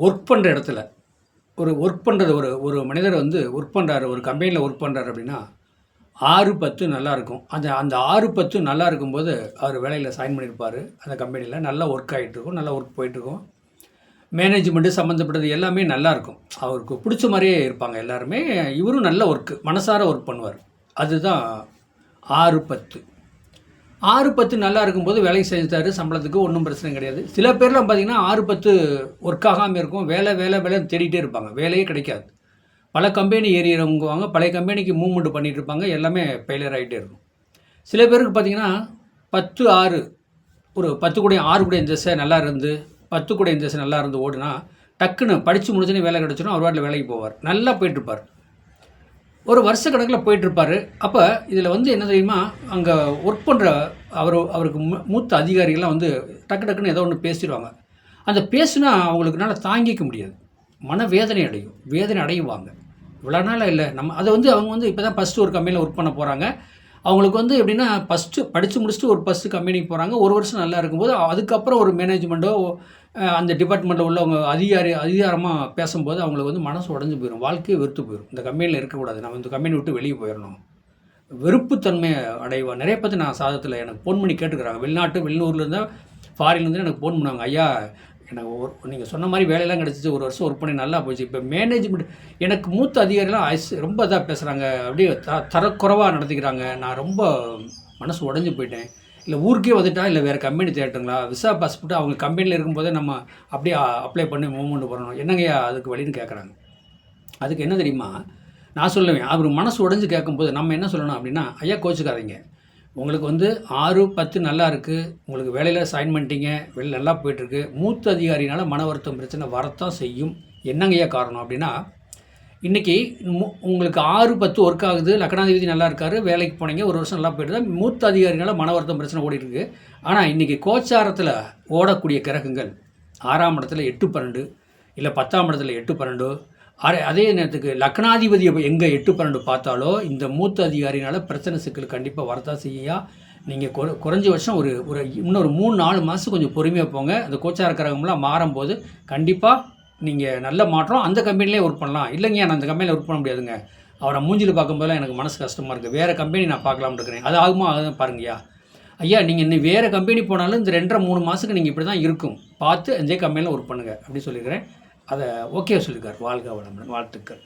Work பண்ணுற இடத்துல work பண்ணுறது ஒரு ஒரு மனிதர் வந்து ஒர்க் பண்ணுறாரு, ஒரு கம்பெனியில் ஒர்க் பண்ணுறாரு அப்படின்னா 6-10 நல்லாயிருக்கும். அந்த அந்த 6-10 நல்லா இருக்கும்போது அவர் வேலையில் சைன் பண்ணியிருப்பார். அந்த கம்பெனியில் நல்லா ஒர்க் ஆகிட்டுருக்கும், நல்லா ஒர்க் போயிட்டுருக்கும். மேனேஜ்மெண்ட்டு சம்மந்தப்பட்டது எல்லாமே நல்லாயிருக்கும். அவருக்கு பிடிச்ச மாதிரியே இருப்பாங்க எல்லாருமே. இவரும் நல்ல ஒர்க்கு மனசார ஒர்க் பண்ணுவார். அதுதான் 6-10. 6-10 நல்லா இருக்கும்போது வேலைக்கு செஞ்சுட்டாரு, சம்பளத்துக்கு ஒன்றும் பிரச்சனை கிடையாது. சில பேர்லாம் பார்த்தீங்கன்னா 6-10 ஒர்க் ஆகாமல் இருக்கும். வேலைன்னு தேடிகிட்டே இருப்பாங்க. வேலையே கிடைக்காது. பல கம்பெனி ஏறி இறங்குவாங்க. பழைய கம்பெனிக்கு மூவ்மெண்ட் பண்ணிகிட்டு இருப்பாங்க. எல்லாமே ஃபெயிலியர் ஆகிட்டே இருக்கும். சில பேருக்கு பார்த்தீங்கன்னா 10-6 ஒரு 10 கூட 6 கூட இந்த திசை நல்லா இருந்து 10 கூட இந்த திசை நல்லா இருந்து ஓடுனா டக்குன்னு படித்து முடிச்சோன்னே வேலை கிடச்சிடும். அவர் வாட்டில் வேலைக்கு போவார். நல்லா போயிட்டுருப்பார். ஒரு வருஷ கணக்கில் போயிட்டுருப்பார். அப்போ இதில் வந்து என்ன தெரியுமா, அங்கே ஒர்க் பண்ணுற அவருக்கு மூத்த அதிகாரிகள்லாம் வந்து டக்குன்னு ஏதோ ஒன்று பேசிடுவாங்க. அந்த பேசுனா அவங்களுக்குனால தாங்கிக்க முடியாது. மனவேதனை வேதனை அடையுவாங்க. இவ்வளோ நாளாக இல்லை அதை வந்து அவங்க வந்து இப்போ தான் ஃபஸ்ட்டு ஒரு கம்பெனியில் ஒர்க் பண்ண போகிறாங்க. அவங்களுக்கு வந்து எப்படின்னா படித்து முடிச்சுட்டு ஒரு ஃபஸ்ட்டு கம்பெனிக்கு போகிறாங்க. ஒரு வருஷம் நல்லா இருக்கும்போது அதுக்கப்புறம் ஒரு மேனேஜ்மெண்ட்டோ அந்த டிபார்ட்மெண்ட்டில் உள்ளவங்க அதிகாரமாக பேசும்போது அவங்களுக்கு வந்து மனசு உடஞ்சி போயிடும். வாழ்க்கையே வெறுத்து போயிடும். இந்த கம்பெனியில் இருக்கக்கூடாது, நம்ம இந்த கம்பெனி விட்டு வெளியே போயிடணும். வெறுப்புத்தன்மை அடைவான். நிறைய பேர் நான் சாதத்தில் எனக்கு ஃபோன் பண்ணி கேட்டுக்கிறாங்க. வெளியூர்லேருந்து ஃபாரின்லேருந்து எனக்கு ஃபோன் பண்ணுவாங்க. ஐயா, எனக்கு நீங்கள் சொன்ன மாதிரி வேலையெல்லாம் கிடச்சிச்சு, ஒரு வருஷம் ஒர்க் பண்ணி நல்லா போச்சு. இப்போ மேனேஜ்மெண்ட் எனக்கு மூத்த அதிகாரிலாம் ரொம்ப இதாக பேசுகிறாங்க, அப்படியே தரக்குறைவாக நடத்திக்கிறாங்க. நான் ரொம்ப மனசு உடஞ்சி போயிட்டேன். இல்லை ஊருக்கே வந்துட்டா, இல்லை வேறு கம்பெனி தேட்டுங்களா, விசா பாஸ்போர்ட்டு அவங்க கம்பெனியில் இருக்கும்போதே நம்ம அப்படியே அப்ளை பண்ணி மூவ்மெண்ட் பண்ணணும். என்னங்கய்யா அதுக்கு வழின்னு கேட்குறாங்க. அதுக்கு என்ன தெரியுமா நான் சொல்லுவேன், அவர் மனசு உடஞ்சி கேட்கும்போது நம்ம என்ன சொல்லணும் அப்படின்னா, ஐயா கோச்சுக்காதீங்க, உங்களுக்கு வந்து 6-10 நல்லா இருக்குது, உங்களுக்கு வேலையில் சைன் பண்ணிட்டீங்க, வேலை நல்லா போயிட்டுருக்கு. மூத்த அதிகாரினால் மன வருத்தம் பிரச்சனை வரத்தான் செய்யும். என்னங்கய்யா காரணம் அப்படின்னா, இன்றைக்கி உங்களுக்கு 6-10 ஒர்க் ஆகுது, லக்னாதிபதி நல்லா இருக்கார், வேலைக்கு போனீங்க, ஒரு வருஷம் நல்லா போய்ட்டு தான் மூத்த அதிகாரினால் மன வருத்தம் பிரச்சனை ஓடிட்டுருக்கு. ஆனால் இன்றைக்கி கோச்சாரத்தில் ஓடக்கூடிய கிரகங்கள் 6ஆம் இடத்துல 8-12, இல்லை 10ஆம் இடத்துல 8-12, அதே நேரத்துக்கு லக்னாதிபதியை எங்கே 8-12 பார்த்தாலோ இந்த மூத்த அதிகாரினால் பிரச்சனை சிக்கல் கண்டிப்பாக வரத்தான் செய்யா. நீங்கள் குறைஞ்ச வருஷம் ஒரு இன்னொரு 3-4 மாதம் கொஞ்சம் பொறுமையாக போங்க. அந்த கோச்சார கிரகம்லாம் மாறும்போது கண்டிப்பாக நீங்கள் நல்ல மாற்றம். அந்த கம்பெனிலே ஒர்க் பண்ணலாம். இல்லைங்க, நான் அந்த கம்பெனியில் ஒர்க் பண்ண முடியாதுங்க, அவரை மூஞ்சில் பார்க்கும்போதெல்லாம் எனக்கு மனசு கஷ்டமாக இருக்குது, வேறு கம்பெனி நான் பார்க்கலாம்னு இருக்கிறேன். அது ஆகுமா அதுதான் பாருங்கய்யா. ஐயா, நீங்கள் இன்னும் வேறு கம்பெனி போனாலும் இந்த 2-3 மாதத்துக்கு நீங்கள் இப்படி தான் இருக்கும், பார்த்து அதே கம்பெனியில் ஒர்க் பண்ணுங்கள் அப்படி சொல்லியிருக்கிறேன். அதை ஓகே சொல்லியிருக்கார். வாழ்க வளமுடன், வாழ்த்துக்கள்.